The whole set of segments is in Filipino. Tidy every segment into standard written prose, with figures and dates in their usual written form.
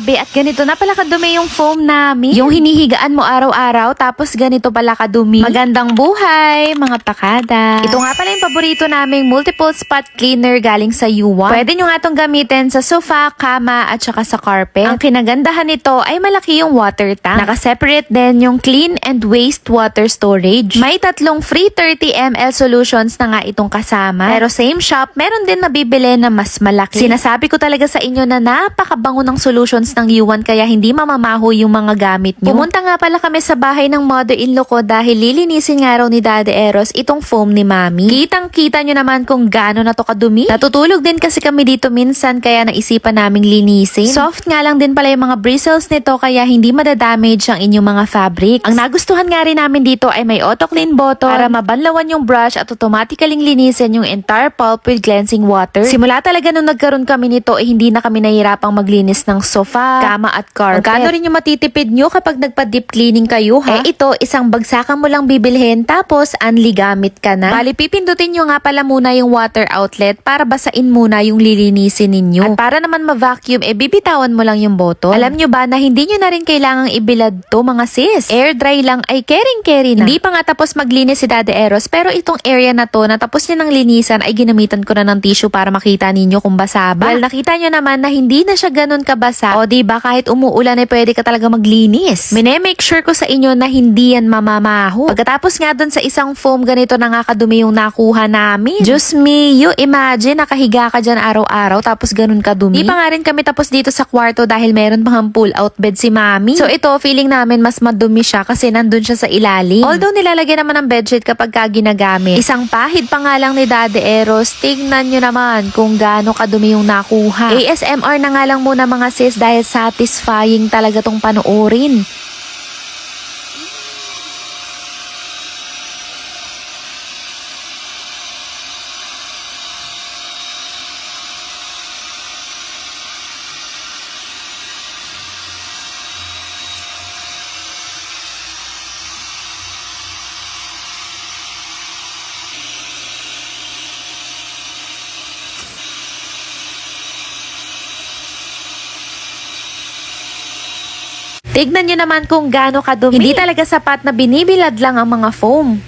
Grabe, at ganito na pala kadumi yung foam namin. Yung hinihigaan mo araw-araw, tapos ganito pala kadumi. Magandang buhay, mga pakada. Ito nga pala yung paborito naming multiple spot cleaner galing sa U1. Pwede nyo nga itong gamitin sa sofa, kama, at saka sa carpet. Ang kinagandahan nito ay malaki yung water tank. Naka-separate din yung clean and wastewater storage. May tatlong free 30 ml solutions na nga itong kasama. Pero same shop, meron din nabibili na mas malaki. Sinasabi ko talaga sa inyo na napakabango ng solutions ng U1 kaya hindi mamamaho yung mga gamit nyo. Pumunta nga pala kami sa bahay ng mother-in-law ko dahil lilinisin nga raw ni Daddy Eros itong foam ni Mami. Kitang-kita nyo naman kung gaano na to kadumi. Natutulog din kasi kami dito minsan kaya naisipan naming linisin. Soft nga lang din pala yung mga bristles nito kaya hindi madadamage ang inyong mga fabric. Ang nagustuhan nga rin namin dito ay may auto clean button para mabanlawan yung brush at automatically linisin yung entire pulp with cleansing water. Simula talaga nung nagkaroon kami nito ay hindi na kami nahihirapang maglinis ng sofa, kama at carpet. Magkano rin yung matitipid nyo kapag nagpa-deep cleaning kayo ha? Ito, isang bagsakan mo lang bibilhin tapos unli gamit ka na. Bali, pipindutin nyo nga pala muna yung water outlet para basain muna yung lilinisin ninyo. At para naman ma-vacuum, bibitawan mo lang yung bottle. Alam nyo ba na hindi nyo na rin kailangang ibilad to mga sis? Air dry lang ay caring-carry na. Hindi pa nga tapos maglinis si Daddy Eros pero itong area na to na tapos niya ng linisan ay ginamitan ko na ng tissue para makita ninyo kung basa ba. Well, nakita nyo naman na hindi na siya ganun kabasa. O diba kahit umuulan ay pwede ka talaga maglinis. Mine-make sure ko sa inyo na hindi yan mamamaho. Pagkatapos nga dun sa isang foam ganito na nga kadumi yung nakuha namin. Diyos me, you imagine nakahiga ka dyan araw-araw tapos ganun kadumi. Di pa nga rin kami tapos dito sa kwarto dahil meron pang pull out bed si Mami. So ito, feeling namin mas madumi siya kasi nandun siya sa ilalim. Although nilalagyan naman ng bedsheet kapag ginagamit. Isang pahid pa nga lang ni Daddy Eros. Tingnan nyo naman kung gaano kadumi yung nakuha. ASMR na nga lang muna mga sis dahil satisfying talaga tong panoorin. Tignan nyo naman kung gaano kadumi. Hindi talaga sapat na binibilad lang ang mga foam.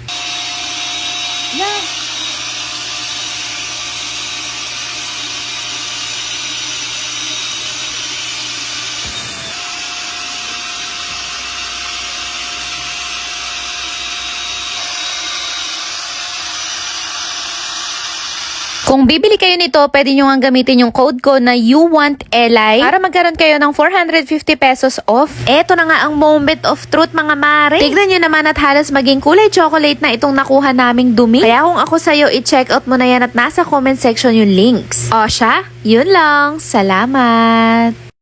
Kung bibili kayo nito, pwede nyo nga gamitin yung code ko na YouWantElay para magkaroon kayo ng 450 pesos off. Eto na nga ang moment of truth mga mare. Tignan nyo naman at halos maging kulay chocolate na itong nakuha naming dumi. Kaya kung ako sa'yo, i-check out mo na yan at nasa comment section yung links. O siya, yun lang. Salamat!